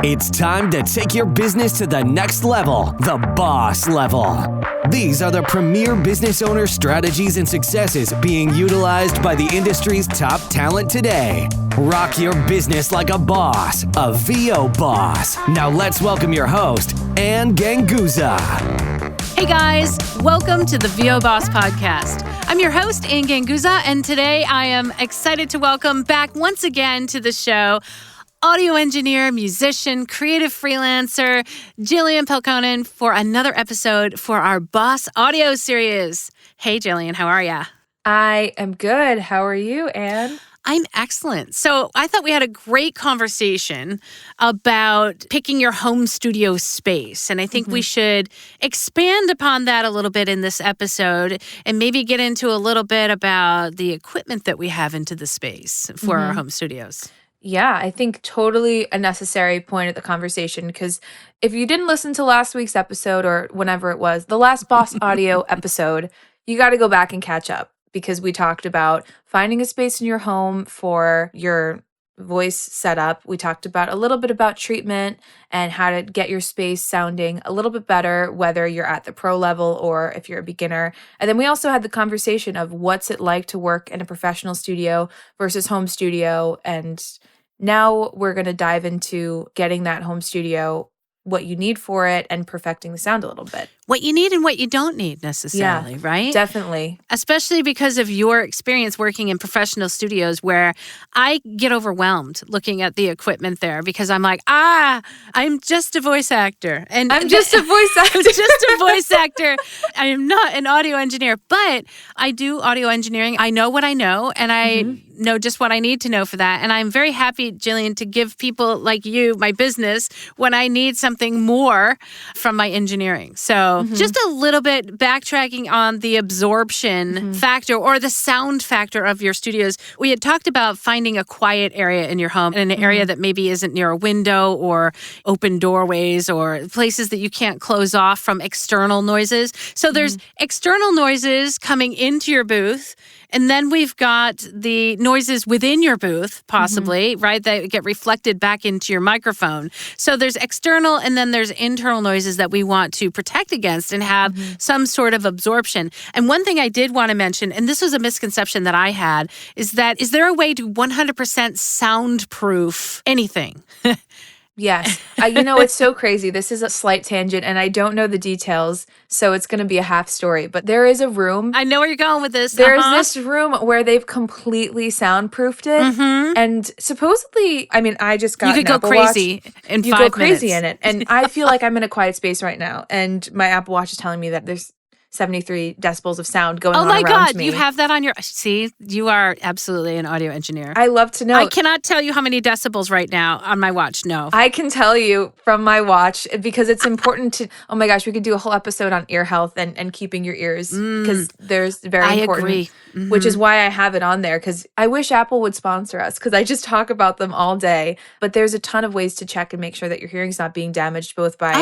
It's time to take your business to the next level, the boss level. These are the premier business owner strategies and successes being utilized by the industry's top talent today. Rock your business like a boss, a VO boss. Now let's welcome your host, Ann Ganguza. Hey guys, welcome to the VO Boss Podcast. I'm your host, Ann Ganguza, and today I am excited to welcome back once again to the show audio engineer, musician, creative freelancer, Jillian Pelkonen for another episode for our Boss Audio series. Hey Jillian, how are ya? I am good. How are you, Ann? I'm excellent. So I thought we had a great conversation about picking your home studio space. And I think we should expand upon that a little bit in this episode and maybe get into a little bit about the equipment that we have into the space for our home studios. Yeah, I think totally a necessary point of the conversation, because if you didn't listen to last week's episode or whenever it was, the last Boss Audio episode, you got to go back and catch up, because we talked about finding a space in your home for your voice setup. We talked about a little bit about treatment and how to get your space sounding a little bit better, whether you're at the pro level or if you're a beginner. And then we also had the conversation of what's it like to work in a professional studio versus home studio. And now we're going to dive into getting that home studio, what you need for it, and perfecting the sound a little bit. What you need and what you don't need necessarily, right? Definitely. Especially because of your experience working in professional studios, where I get overwhelmed looking at the equipment there, because I'm like, I'm just a voice actor. And I'm just a voice actor. I'm just a voice actor. I am not an audio engineer, but I do audio engineering. I know what I know, and I know just what I need to know for that. And I'm very happy, Jillian, to give people like you my business when I need something more from my engineering. So just a little bit backtracking on the absorption factor or the sound factor of your studios. We had talked about finding a quiet area in your home, in an area that maybe isn't near a window or open doorways or places that you can't close off from external noises. So there's external noises coming into your booth, and then we've got the noises within your booth, possibly, right, that get reflected back into your microphone. So there's external and then there's internal noises that we want to protect against and have some sort of absorption. And one thing I did want to mention, and this was a misconception that I had, is there a way to 100% soundproof anything? Yes. It's so crazy. This is a slight tangent, and I don't know the details, so it's going to be a half story. But there is a room. I know where you're going with this. There's this room where they've completely soundproofed it. And supposedly, I just got You could go crazy in 5 minutes. You go crazy in it. And I feel like I'm in a quiet space right now. And my Apple Watch is telling me that there's 73 decibels of sound going on around me. Oh my God, you have that on your... See, you are absolutely an audio engineer. I love to know. I cannot tell you how many decibels right now on my watch, no. I can tell you from my watch, because it's important to... Oh my gosh, we could do a whole episode on ear health and keeping your ears, because there's very important. I agree. Which is why I have it on there, because I wish Apple would sponsor us, because I just talk about them all day. But there's a ton of ways to check and make sure that your hearing's not being damaged, both by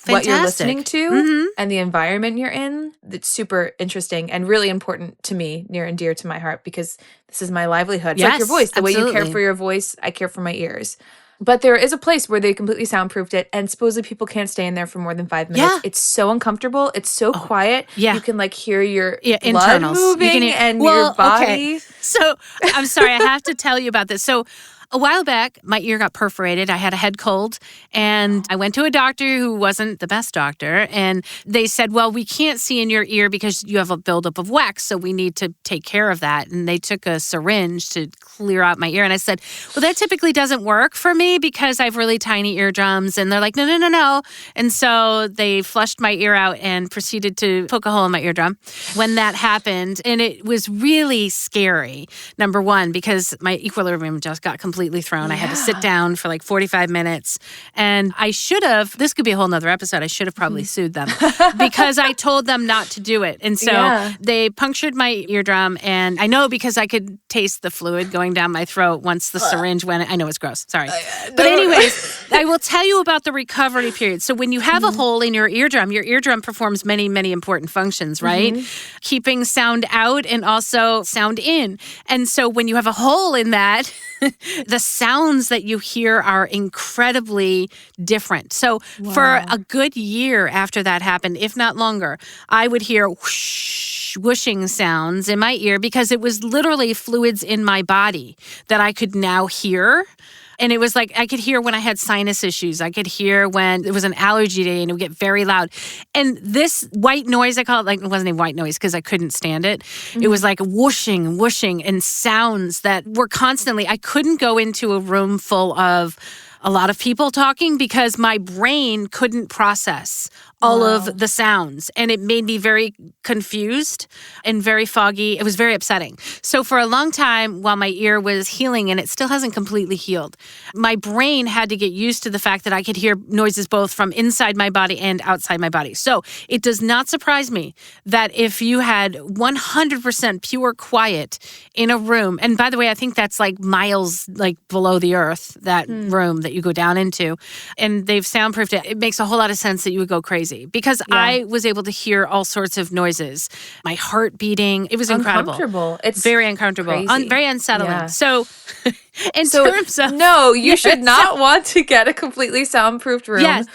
what you're listening to and the environment you're in. That's super interesting and really important to me, near and dear to my heart, because this is my livelihood. It's like your voice. The way you care for your voice, I care for my ears. But there is a place where they completely soundproofed it, and supposedly people can't stay in there for more than 5 minutes. Yeah. It's so uncomfortable. It's so quiet. Yeah. You can hear your blood internals moving and your body. Okay. So I'm sorry, I have to tell you about this. So a while back, my ear got perforated. I had a head cold, and I went to a doctor who wasn't the best doctor, and they said, well, we can't see in your ear because you have a buildup of wax, so we need to take care of that. And they took a syringe to clear out my ear, and I said, well, that typically doesn't work for me because I have really tiny eardrums. And they're like, no. And so they flushed my ear out and proceeded to poke a hole in my eardrum when that happened. And it was really scary, number one, because my equilibrium just got completely thrown. I had to sit down for 45 minutes. And I should have, this could be a whole nother episode, I should have probably sued them because I told them not to do it. And so they punctured my eardrum, and I know because I could taste the fluid going down my throat once the syringe went. I know it's gross. Sorry. But anyways, I will tell you about the recovery period. So when you have a hole in your eardrum performs many, many important functions, right? Keeping sound out and also sound in. And so when you have a hole in that, the sounds that you hear are incredibly different. So for a good year after that happened, if not longer, I would hear whooshing sounds in my ear because it was literally fluids in my body that I could now hear. And it was like I could hear when I had sinus issues. I could hear when it was an allergy day and it would get very loud. And this white noise, I call it, like it wasn't even white noise because I couldn't stand it. It was like whooshing, and sounds that were constantly, I couldn't go into a room full of a lot of people talking because my brain couldn't process all of the sounds. And it made me very confused and very foggy. It was very upsetting. So for a long time, while my ear was healing, and it still hasn't completely healed, my brain had to get used to the fact that I could hear noises both from inside my body and outside my body. So it does not surprise me that if you had 100% pure quiet in a room, and by the way, I think that's like miles like below the earth, that room that you go down into, and they've soundproofed it. It makes a whole lot of sense that you would go crazy because I was able to hear all sorts of noises. My heart beating. It was incredible. Uncomfortable. It's very uncomfortable. Very unsettling. Yeah. So in terms of... No, you should not want to get a completely soundproofed room. Yes.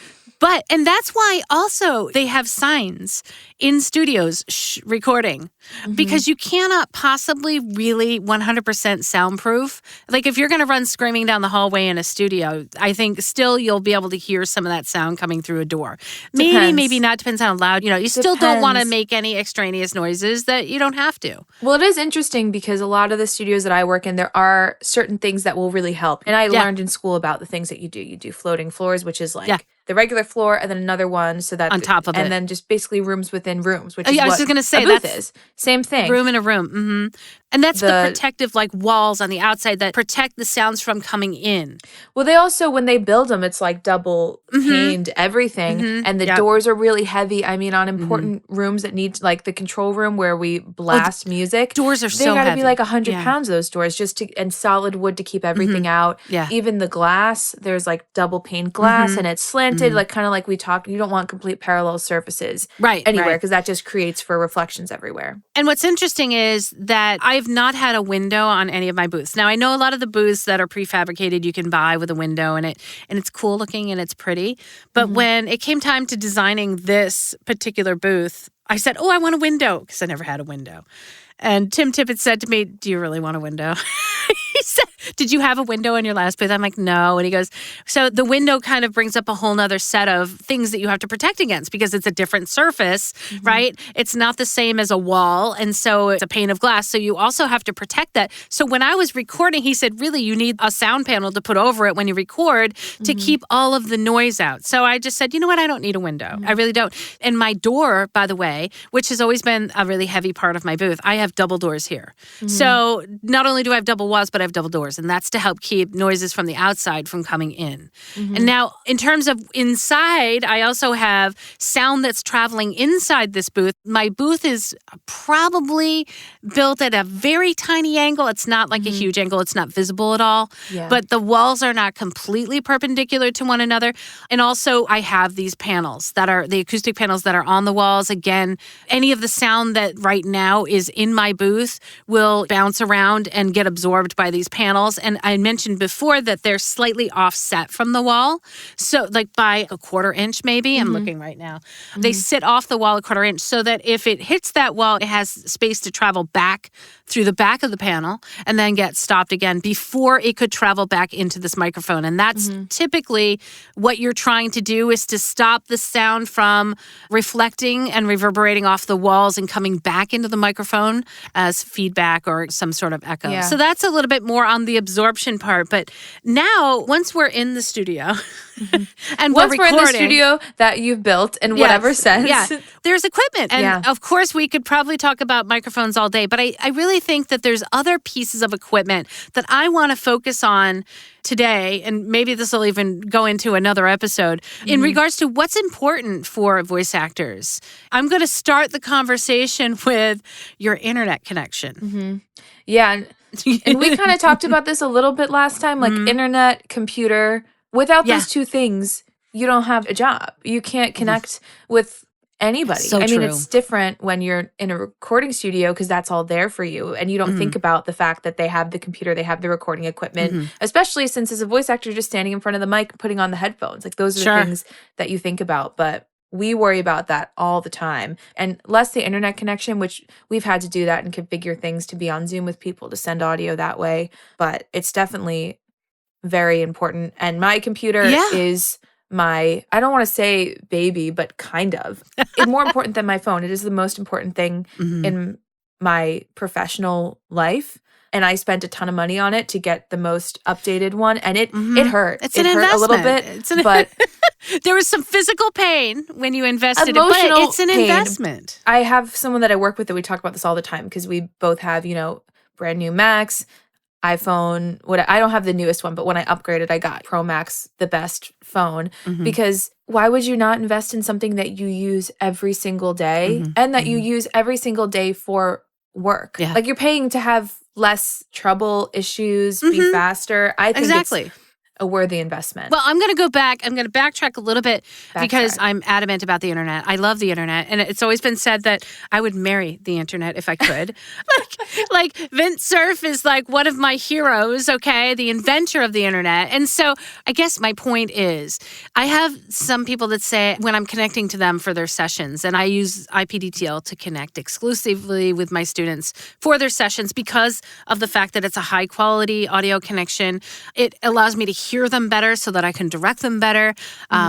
And that's why also they have signs in studios recording because you cannot possibly really 100% soundproof. Like if you're going to run screaming down the hallway in a studio, I think still you'll be able to hear some of that sound coming through a door. Maybe not. Depends how loud. You still don't want to make any extraneous noises that you don't have to. Well, it is interesting because a lot of the studios that I work in, there are certain things that will really help. And I learned in school about the things that you do. You do floating floors, which is like the regular floor and then another one so that on top of it. And then just basically rooms within rooms, which is I was what just gonna say, a booth that's is. Same thing. Room in a room. And that's the protective like walls on the outside that protect the sounds from coming in. Well, they also, when they build them, it's like double paned everything. And the doors are really heavy. I mean, on important rooms that need, like the control room where we blast music. Doors are so they gotta heavy. be like 100 pounds, those doors, and solid wood to keep everything out. Yeah. Even the glass, there's like double paned glass and it's slanted, like kind of like we talked. You don't want complete parallel surfaces anywhere because that just creates for reflections everywhere. And what's interesting is that I've not had a window on any of my booths. Now, I know a lot of the booths that are prefabricated you can buy with a window in it, and it's cool looking and it's pretty. But when it came time to designing this particular booth, I said, I want a window because I never had a window. And Tim Tippett said to me, do you really want a window? He said, did you have a window in your last booth? I'm like, no. And he goes, so the window kind of brings up a whole nother set of things that you have to protect against because it's a different surface, right? It's not the same as a wall. And so it's a pane of glass. So you also have to protect that. So when I was recording, he said, really, you need a sound panel to put over it when you record to keep all of the noise out. So I just said, you know what? I don't need a window. I really don't. And my door, by the way, which has always been a really heavy part of my booth, I have double doors here. So not only do I have double walls, but I have double doors. And that's to help keep noises from the outside from coming in. And now in terms of inside, I also have sound that's traveling inside this booth. My booth is probably built at a very tiny angle. It's not like a huge angle. It's not visible at all. But the walls are not completely perpendicular to one another. And also I have these panels that are the acoustic panels that are on the walls. Again, any of the sound that right now is in my booth will bounce around and get absorbed by these panels. And I mentioned before that they're slightly offset from the wall. So like by a quarter inch maybe, I'm looking right now. They sit off the wall a quarter inch so that if it hits that wall, it has space to travel back through the back of the panel and then get stopped again before it could travel back into this microphone. And that's typically what you're trying to do is to stop the sound from reflecting and reverberating off the walls and coming back into the microphone as feedback or some sort of echo. So that's a little bit more on the absorption part. But now, once we're in the studio and once we're recording, in the studio that you've built in whatever sense. There's equipment. And of course, we could probably talk about microphones all day, but I really think that there's other pieces of equipment that I want to focus on today, and maybe this will even go into another episode, in regards to what's important for voice actors. I'm going to start the conversation with your internet connection. Yeah. And we kind of talked about this a little bit last time, like internet, computer, Without Yeah. those two things, you don't have a job. You can't connect with anybody. So I mean, true. it's different when you're in a recording studio because that's all there for you. And you don't think about the fact that they have the computer, they have the recording equipment, especially since as a voice actor, just standing in front of the mic, putting on the headphones. Like those are Sure. the things that you think about. But we worry about that all the time. And less the internet connection, which we've had to do that and configure things to be on Zoom with people to send audio that way. But it's definitely very important. And my computer is I don't want to say baby, but kind of. It's more important than my phone. It is the most important thing in my professional life. And I spent a ton of money on it to get the most updated one. And it hurt. It's it an hurt investment. a little bit, but there was some physical pain when you invested Emotional it, but it's an pain. investment. I have someone that I work with that we talk about this all the time because we both have, brand new Macs, iPhone. I don't have the newest one, but when I upgraded, I got Pro Max, the best phone, because why would you not invest in something that you use every single day and that you use every single day for work? Yeah. Like you're paying to have less trouble, issues, be faster. I think it's a worthy investment. Well, I'm going to go back. I'm going to backtrack a little bit because I'm adamant about the internet. I love the internet. And it's always been said that I would marry the internet if I could. like Vint Cerf is like one of my heroes, okay? The inventor of the internet. And so I guess my point is I have some people that say when I'm connecting to them for their sessions, and I use IPDTL to connect exclusively with my students for their sessions because of the fact that it's a high quality audio connection. It allows me to hear them better so that I can direct them better.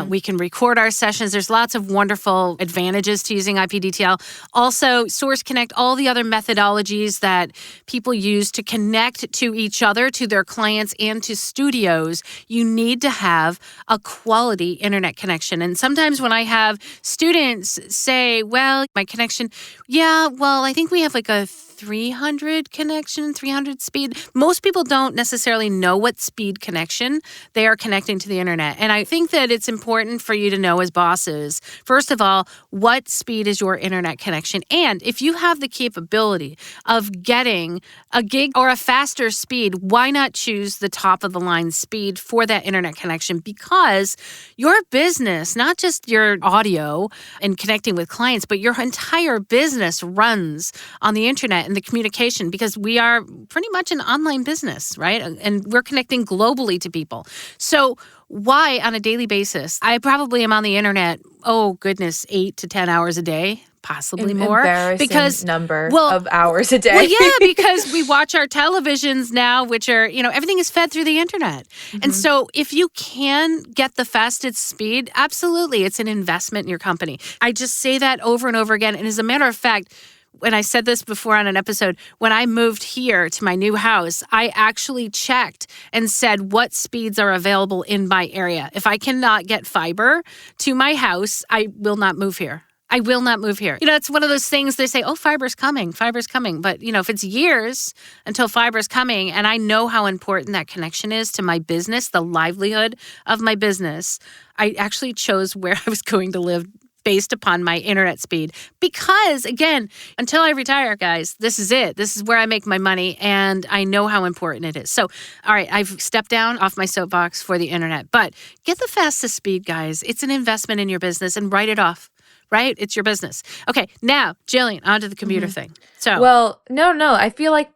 We can record our sessions. There's lots of wonderful advantages to using IPDTL. Also, Source Connect, all the other methodologies that people use to connect to each other, to their clients, and to studios, you need to have a quality internet connection. And sometimes when I have students say, well, my connection, I think we have like a 300 connection, 300 speed. Most people don't necessarily know what speed connection they are connecting to the internet. And I think that it's important for you to know as bosses, first of all, what speed is your internet connection? And if you have the capability of getting a gig or a faster speed, why not choose the top of the line speed for that internet connection? Because your business, not just your audio and connecting with clients, but your entire business runs on the internet and the communication, because we are pretty much an online business, right? And we're connecting globally to people. So why on a daily basis? I probably am on the internet, 8 to 10 hours a day, possibly more. Embarrassing number of hours a day. Well, yeah, because we watch our televisions now, which are, everything is fed through the internet. And so if you can get the fastest speed, absolutely, it's an investment in your company. I just say that over and over again. And as a matter of fact, when I said this before on an episode, when I moved here to my new house, I actually checked and said what speeds are available in my area. If I cannot get fiber to my house, I will not move here. I will not move here. It's one of those things they say, fiber's coming. But, if it's years until fiber's coming, and I know how important that connection is to my business, the livelihood of my business, I actually chose where I was going to live based upon my internet speed. Because, again, until I retire, guys, this is it. This is where I make my money, and I know how important it is. So, all right, I've stepped down off my soapbox for the internet. But get the fastest speed, guys. It's an investment in your business, and write it off. Right? It's your business. Okay, now, Jillian, onto the commuter thing. So, well, no. I feel like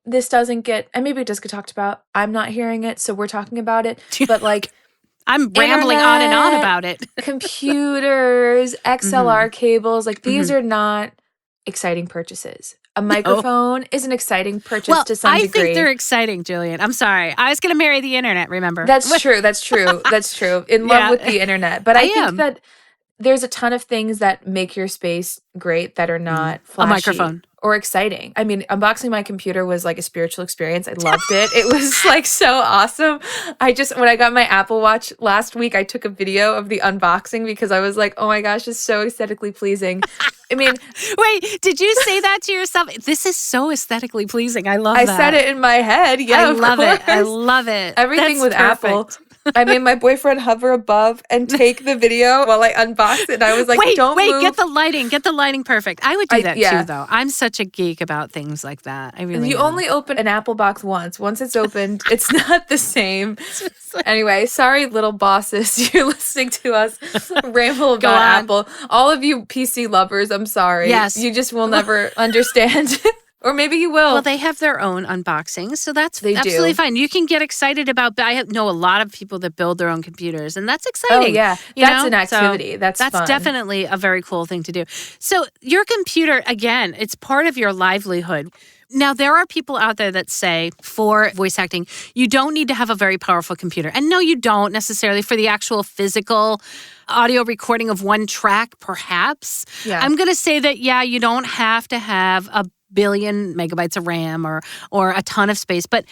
this doesn't get, and maybe it does get talked about. I'm not hearing it, so we're talking about it. But like, I'm rambling on and on about it. Computers, XLR cables, like these are not exciting purchases. A microphone is an exciting purchase to some degree. I think they're exciting, Jillian. I'm sorry. I was going to marry the internet, remember? That's true. In love with the internet. But I think that there's a ton of things that make your space great that are not flashy. A microphone. Or exciting. I mean, unboxing my computer was like a spiritual experience. I loved it. It was like so awesome. When I got my Apple Watch last week, I took a video of the unboxing because I was like, oh my gosh, it's so aesthetically pleasing. I mean, wait, did you say that to yourself? This is so aesthetically pleasing. I love that. I said it in my head. Yeah, I love it. I love it. Everything with perfect. Apple. I made my boyfriend hover above and take the video while I unbox it. I was like, don't move. Get the lighting perfect. I would do that too, though. I'm such a geek about things like that. I really You am. only open an Apple box once. Once it's opened, it's not the same. Anyway, sorry, little bosses. You're listening to us ramble about Apple. All of you PC lovers, I'm sorry. Yes. You just will never understand. Or maybe you will. Well, they have their own unboxings, so that's absolutely fine. You can get excited about. I know a lot of people that build their own computers, and that's exciting. Oh yeah, that's an activity. So that's fun. Definitely a very cool thing to do. So your computer, again, it's part of your livelihood. Now, there are people out there that say for voice acting, you don't need to have a very powerful computer. And no, you don't necessarily for the actual physical audio recording of one track, perhaps. Yeah. I'm going to say that, you don't have to have a billion megabytes of RAM or a ton of space. But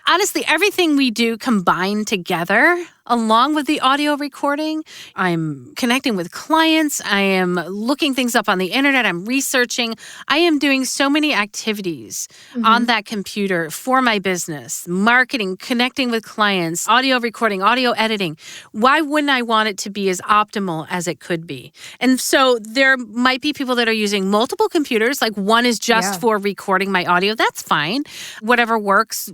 honestly, everything we do combined together, along with the audio recording, I'm connecting with clients. I am looking things up on the internet. I'm researching. I am doing so many activities on that computer for my business, marketing, connecting with clients, audio recording, audio editing. Why wouldn't I want it to be as optimal as it could be? And so there might be people that are using multiple computers, like one is just for recording my audio. That's fine. Whatever works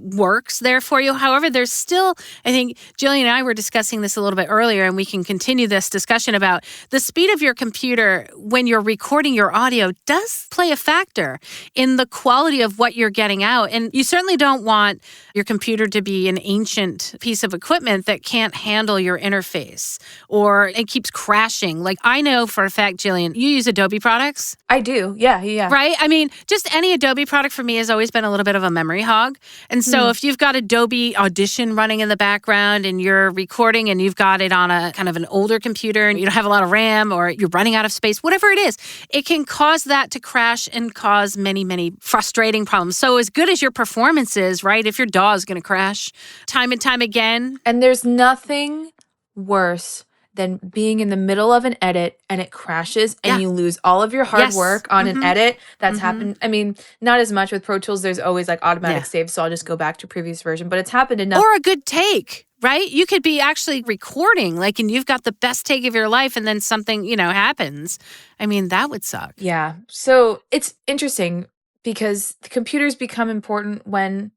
there for you. However, there's still, I think Jillian and I were discussing this a little bit earlier, and we can continue this discussion about the speed of your computer when you're recording your audio does play a factor in the quality of what you're getting out. And you certainly don't want your computer to be an ancient piece of equipment that can't handle your interface or it keeps crashing. Like I know for a fact, Jillian, you use Adobe products? I do. Yeah. Right? I mean, just any Adobe product for me has always been a little bit of a memory hog. And so if you've got Adobe Audition running in the background and you're recording and you've got it on a kind of an older computer and you don't have a lot of RAM or you're running out of space, whatever it is, it can cause that to crash and cause many, many frustrating problems. So as good as your performance is, right, if your DAW is going to crash time and time again. And there's nothing worse than being in the middle of an edit and it crashes and you lose all of your hard work on an edit. That's happened. I mean, not as much with Pro Tools. There's always like automatic saves, so I'll just go back to previous version. But it's happened enough. Or a good take, right? You could be actually recording, like, and you've got the best take of your life and then something, happens. I mean, that would suck. Yeah. So it's interesting because the computers become important when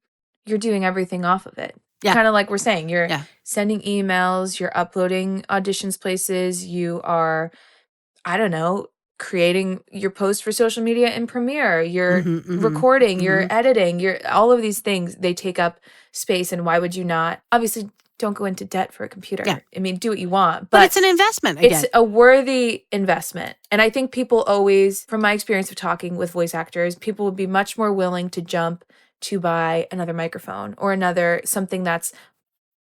you're doing everything off of it. Yeah. Kind of like we're saying, you're sending emails, you're uploading auditions places, you are, I don't know, creating your post for social media in Premiere, you're recording, you're editing, you're all of these things, they take up space. And why would you not? Obviously, don't go into debt for a computer. Yeah. I mean, do what you want. But it's an investment again. It's a worthy investment. And I think people always, from my experience of talking with voice actors, people would be much more willing to jump to buy another microphone or something that's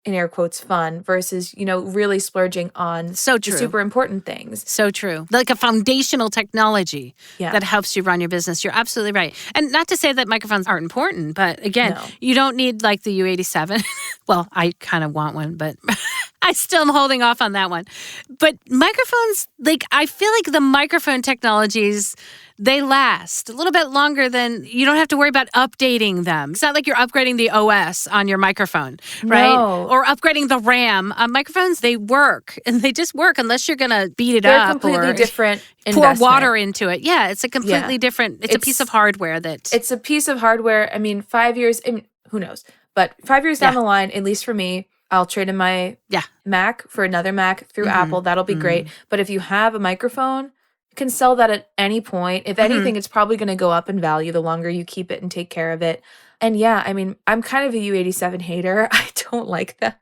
in air quotes fun versus, really splurging on the super important things. So true. Like a foundational technology that helps you run your business. You're absolutely right. And not to say that microphones aren't important, but again, you don't need like the U87. Well, I kind of want one, but I still am holding off on that one. But microphones, like I feel like the microphone technologies, they last a little bit longer than you don't have to worry about updating them. It's not like you're upgrading the OS on your microphone, right? No. Or upgrading the RAM. Microphones, they work and they just work unless you're going to beat it up. They're completely different pour water into it. Yeah, it's a completely different, it's a piece of hardware that. It's a piece of hardware. I mean, 5 years, who knows? But 5 years down the line, at least for me, I'll trade in my Mac for another Mac through Apple. That'll be great. But if you have a microphone, you can sell that at any point. If anything, it's probably going to go up in value the longer you keep it and take care of it. And I mean, I'm kind of a U87 hater. I don't like them.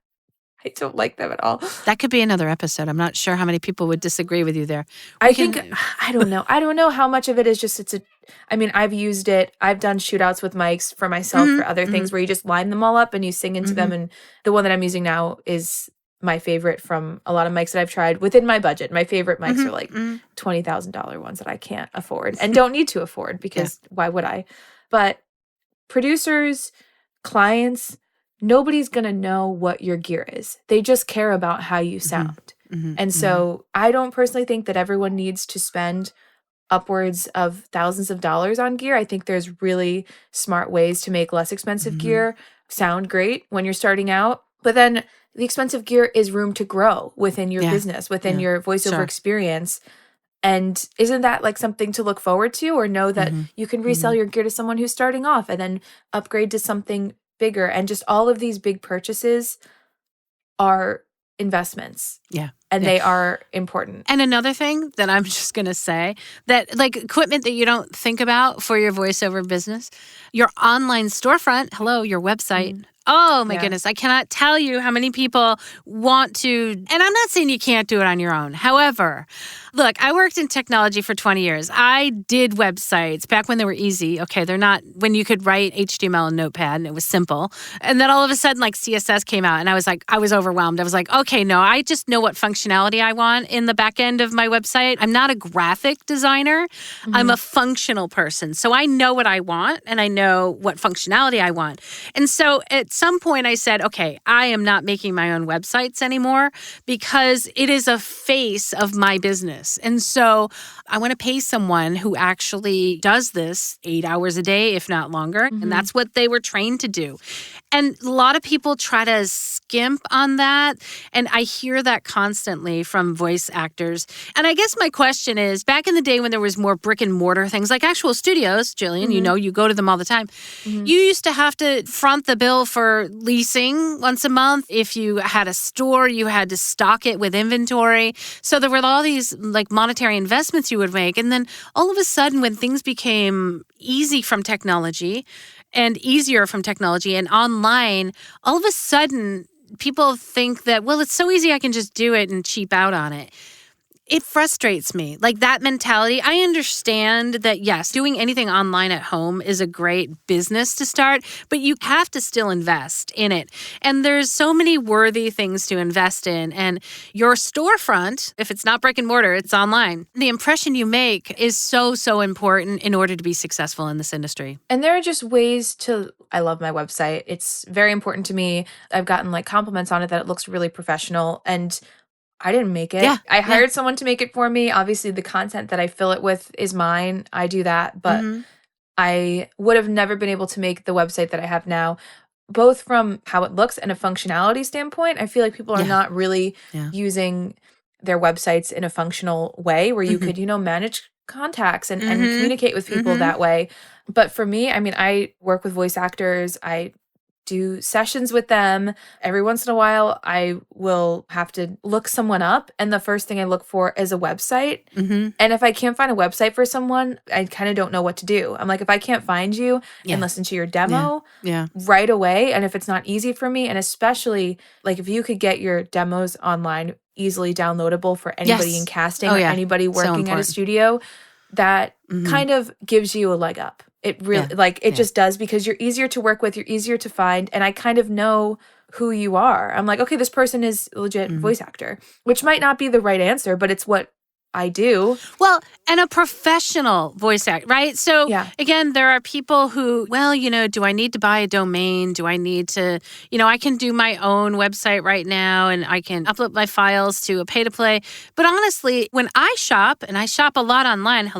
I don't like them at all. That could be another episode. I'm not sure how many people would disagree with you there. I don't know. I don't know how much of it is just I've used it. I've done shootouts with mics for myself for other things where you just line them all up and you sing into them. And the one that I'm using now is my favorite from a lot of mics that I've tried within my budget. My favorite mics are like $20,000 ones that I can't afford and don't need to afford because why would I? But producers, clients, nobody's going to know what your gear is. They just care about how you sound. And so I don't personally think that everyone needs to spend upwards of thousands of dollars on gear. I think there's really smart ways to make less expensive gear sound great when you're starting out. But then the expensive gear is room to grow within your Yeah. business, within Yeah. your voiceover Sure. experience. And isn't that like something to look forward to, or know that you can resell your gear to someone who's starting off and then upgrade to something bigger? And just all of these big purchases are investments. Yeah. And Yeah. they are important. And another thing that I'm just going to say, that like equipment that you don't think about for your voiceover business, your online storefront, hello, your website. Oh my goodness. I cannot tell you how many people want to, and I'm not saying you can't do it on your own. However, look, I worked in technology for 20 years. I did websites back when they were easy. Okay, they're not when you could write HTML in Notepad and it was simple. And then all of a sudden, like CSS came out and I was overwhelmed. I was like, okay, no, I just know what functionality I want in the back end of my website. I'm not a graphic designer. I'm a functional person. So I know what I want and I know what functionality I want. And so at some point I said, okay, I am not making my own websites anymore because it is a face of my business. And so I want to pay someone who actually does this 8 hours a day, if not longer. And that's what they were trained to do. And a lot of people try to skimp on that. And I hear that constantly from voice actors. And I guess my question is, back in the day when there was more brick and mortar things like actual studios, Jillian, you know, you go to them all the time. You used to have to front the bill for leasing once a month. If you had a store, you had to stock it with inventory. So there were all these like monetary investments you would make. And then all of a sudden, when things became easy from technology and easier from technology and online, all of a sudden people think that, well, it's so easy, I can just do it and cheap out on it. It frustrates me. Like that mentality. I understand that, yes, doing anything online at home is a great business to start, but you have to still invest in it. And there's so many worthy things to invest in. And your storefront, if it's not brick and mortar, it's online. The impression you make is so, so important in order to be successful in this industry. And there are just ways to, I love my website. It's very important to me. I've gotten like compliments on it that it looks really professional, and I didn't make it. Yeah, I hired someone to make it for me. Obviously, the content that I fill it with is mine. I do that. But I would have never been able to make the website that I have now, both from how it looks and a functionality standpoint. I feel like people are not really using their websites in a functional way where you could, you know, manage contacts and communicate with people that way. But for me, I mean, I work with voice actors. I do sessions with them. Every once in a while, I will have to look someone up. And the first thing I look for is a website. And if I can't find a website for someone, I kind of don't know what to do. I'm like, if I can't find you and listen to your demo right away, and if it's not easy for me, and especially like if you could get your demos online easily downloadable for anybody in casting or anybody working at a studio, that kind of gives you a leg up. It really, it just does, because you're easier to work with, you're easier to find, and I kind of know who you are. I'm like, okay, this person is a legit voice actor, which might not be the right answer, but it's what I do. Well, and a professional voice actor, right? So again, there are people who, well, you know, do I need to buy a domain? Do I need to, you know, I can do my own website right now and I can upload my files to a pay to play. But honestly, when I shop, and I shop a lot online,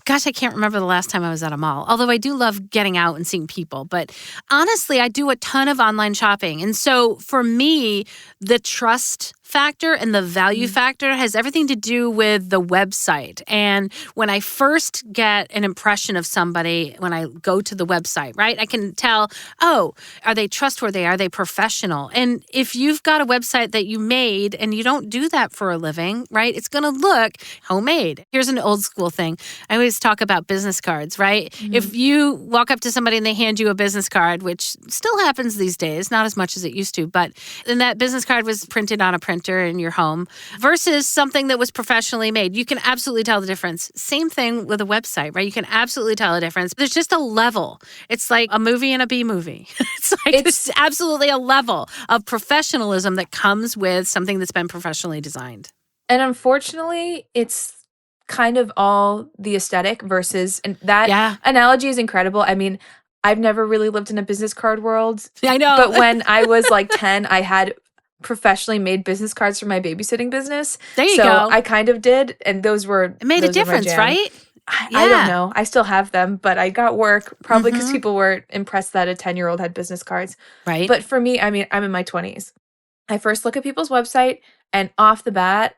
gosh, I can't remember the last time I was at a mall, although I do love getting out and seeing people. But honestly, I do a ton of online shopping. And so for me, the trust factor and the value factor has everything to do with the website. And when I first get an impression of somebody, when I go to the website, right, I can tell, oh, are they trustworthy? Are they professional? And if you've got a website that you made and you don't do that for a living, right, it's going to look homemade. Here's an old school thing. I always talk about business cards, right? If you walk up to somebody and they hand you a business card, which still happens these days, not as much as it used to, but then that business card was printed on a printer in your home versus something that was professionally made. You can absolutely tell the difference. Same thing with a website, right? You can absolutely tell the difference. There's just a level. It's like a movie and a B movie. It's absolutely a level of professionalism that comes with something that's been professionally designed. And unfortunately, it's kind of all the aesthetic versus, and that analogy is incredible. I mean, I've never really lived in a business card world. I know. But when I was like 10, I had professionally made business cards for my babysitting business. There you go. I kind of did, and those were it made a difference, right? I don't know. I still have them, but I got work probably because people were impressed that a 10-year-old had business cards. Right. But for me, I mean, I'm in my 20s. I first look at people's website, and off the bat,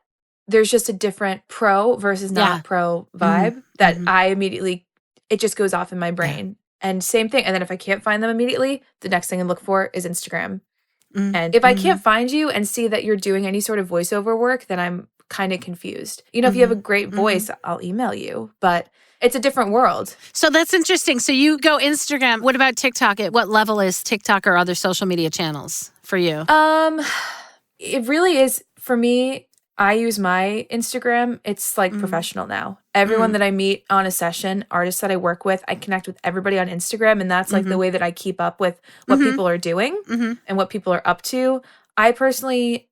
there's just a different pro versus not pro vibe that I immediately, it just goes off in my brain. And same thing. And then if I can't find them immediately, the next thing I look for is Instagram. And if I can't find you and see that you're doing any sort of voiceover work, then I'm kind of confused. You know, if you have a great voice, I'll email you, but it's a different world. So that's interesting. So you go Instagram. What about TikTok? At what level is TikTok or other social media channels for you? It really is, for me, I use my Instagram. It's like professional now. Everyone that I meet on a session, artists that I work with, I connect with everybody on Instagram. And that's like the way that I keep up with what people are doing and what people are up to. I personally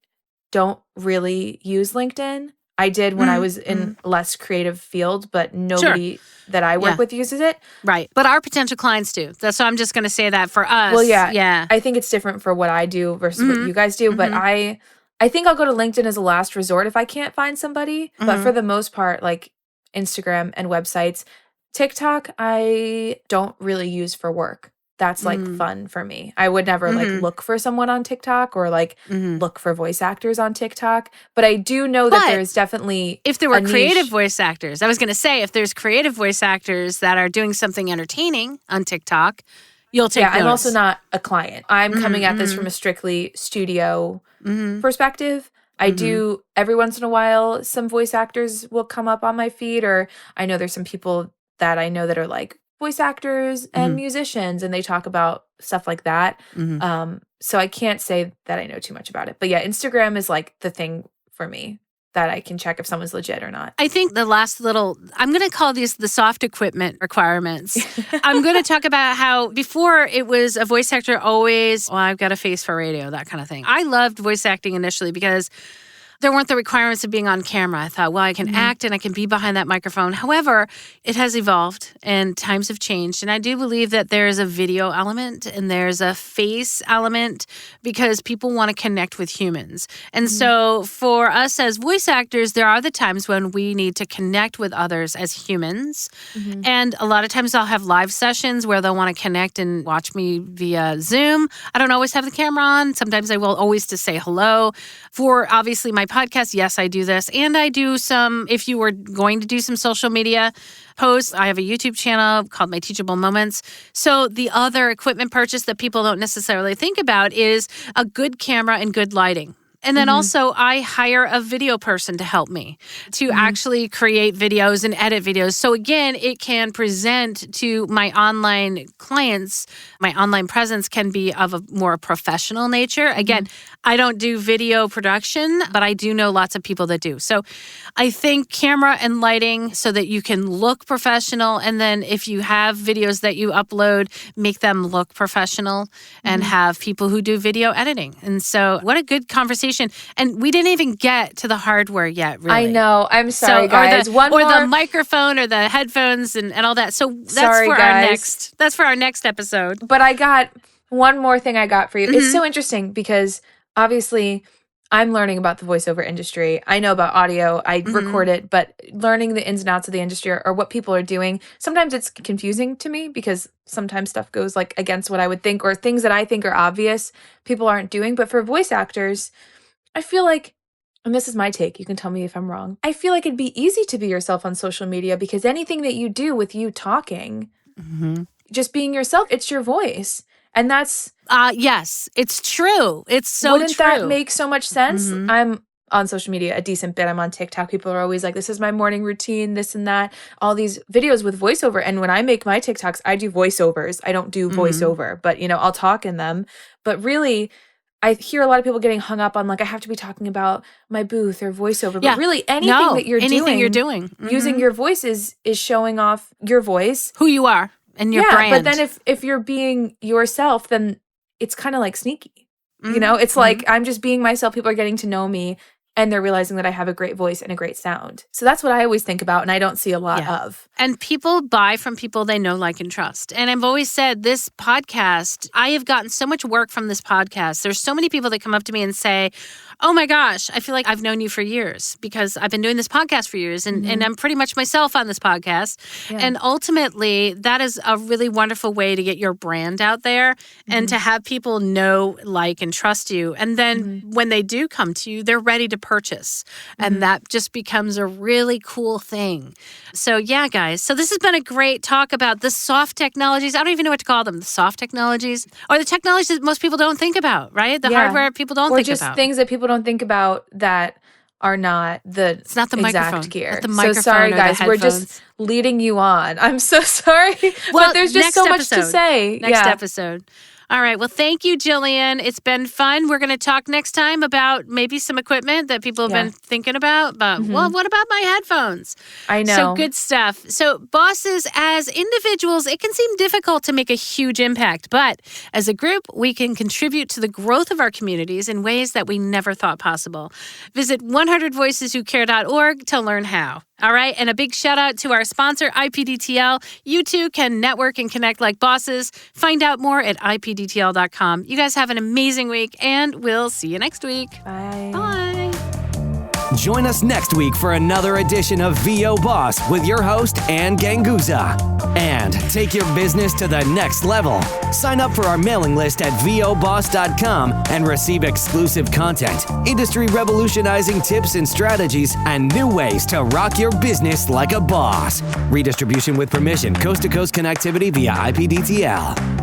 don't really use LinkedIn. I did when I was in a less creative field, but nobody that I work with uses it. Right. But our potential clients do. So I'm just going to say that for us. Well, yeah. I think it's different for what I do versus what you guys do. But I think I'll go to LinkedIn as a last resort if I can't find somebody. But for the most part, like Instagram and websites, TikTok, I don't really use for work. That's like fun for me. I would never like look for someone on TikTok or like look for voice actors on TikTok. But I do know that there's definitely if there were creative voice actors, I was going to say if there's creative voice actors that are doing something entertaining on TikTok, you'll take notice. I'm also not a client. I'm coming at this from a strictly studio perspective. I do every once in a while, some voice actors will come up on my feed, or I know there's some people that I know that are like voice actors and musicians, and they talk about stuff like that. So I can't say that I know too much about it. But yeah, Instagram is like the thing for me that I can check if someone's legit or not. I think the last little, I'm going to call these the soft equipment requirements. I'm going to talk about how before it was a voice actor always, well, I've got a face for radio, that kind of thing. I loved voice acting initially because there weren't the requirements of being on camera. I thought, well, I can act and I can be behind that microphone. However, it has evolved and times have changed. And I do believe that there is a video element and there's a face element because people want to connect with humans. And so for us as voice actors, there are the times when we need to connect with others as humans. And a lot of times I'll have live sessions where they'll want to connect and watch me via Zoom. I don't always have the camera on. Sometimes I will always to say hello. For obviously my podcast, yes, I do this. And I do some, if you were going to do some social media posts, I have a YouTube channel called My Teachable Moments. So the other equipment purchase that people don't necessarily think about is a good camera and good lighting. And then also I hire a video person to help me to actually create videos and edit videos. So again, it can present to my online clients. My online presence can be of a more professional nature. Again, I don't do video production, but I do know lots of people that do. So I think camera and lighting so that you can look professional. And then if you have videos that you upload, make them look professional and have people who do video editing. And so what a good conversation. And we didn't even get to the hardware yet, really. I know. I'm sorry, guys. The microphone or the headphones and all that. So that's for our next episode. But I got one more thing I got for you. It's so interesting because obviously I'm learning about the voiceover industry. I know about audio. I record it, but learning the ins and outs of the industry or what people are doing, sometimes it's confusing to me because sometimes stuff goes like against what I would think or things that I think are obvious people aren't doing. But for voice actors, I feel like, and this is my take, you can tell me if I'm wrong, I feel like it'd be easy to be yourself on social media because anything that you do with you talking, just being yourself, it's your voice. And that's... yes, it's true. It's so Wouldn't true. That make so much sense? I'm on social media a decent bit. I'm on TikTok. People are always like, this is my morning routine, this and that. All these videos with voiceover. And when I make my TikToks, I do voiceovers. I don't do voiceover, but, you know, I'll talk in them. But really... I hear a lot of people getting hung up on like, I have to be talking about my booth or voiceover. But really anything that you're doing, using your voice is showing off your voice. Who you are and your brand. But then if you're being yourself, then it's kind of like sneaky. You know, it's like I'm just being myself. People are getting to know me. and they're realizing that I have a great voice and a great sound. So that's what I always think about, and I don't see a lot of. And people buy from people they know, like, and trust. And I've always said this podcast, I have gotten so much work from this podcast. There's so many people that come up to me and say, oh my gosh, I feel like I've known you for years because I've been doing this podcast for years and I'm pretty much myself on this podcast. Yeah. And ultimately, that is a really wonderful way to get your brand out there and to have people know, like, and trust you. And then when they do come to you, they're ready to purchase. And that just becomes a really cool thing. So yeah, guys. So this has been a great talk about the soft technologies. I don't even know what to call them. The soft technologies or the technologies that most people don't think about, right? The hardware people don't think about. Or just things that people don't think about that are not the it's not the exact microphone. gear. Not the microphone. So sorry, guys. We're just leading you on. I'm so sorry. Well, but there's just so much to say. Next episode. All right. Well, thank you, Jillian. It's been fun. We're going to talk next time about maybe some equipment that people have been thinking about. But, well, what about my headphones? I know. So good stuff. So bosses, as individuals, it can seem difficult to make a huge impact. But as a group, we can contribute to the growth of our communities in ways that we never thought possible. Visit 100voiceswhocare.org to learn how. All right. And a big shout out to our sponsor, IPDTL. You too can network and connect like bosses. Find out more at IPDTL.com. You guys have an amazing week, and we'll see you next week. Bye. Bye. Join us next week for another edition of VO Boss with your host, Ann Ganguza. And take your business to the next level. Sign up for our mailing list at voboss.com and receive exclusive content, industry revolutionizing tips and strategies, and new ways to rock your business like a boss. Redistribution with permission, coast-to-coast connectivity via IPDTL.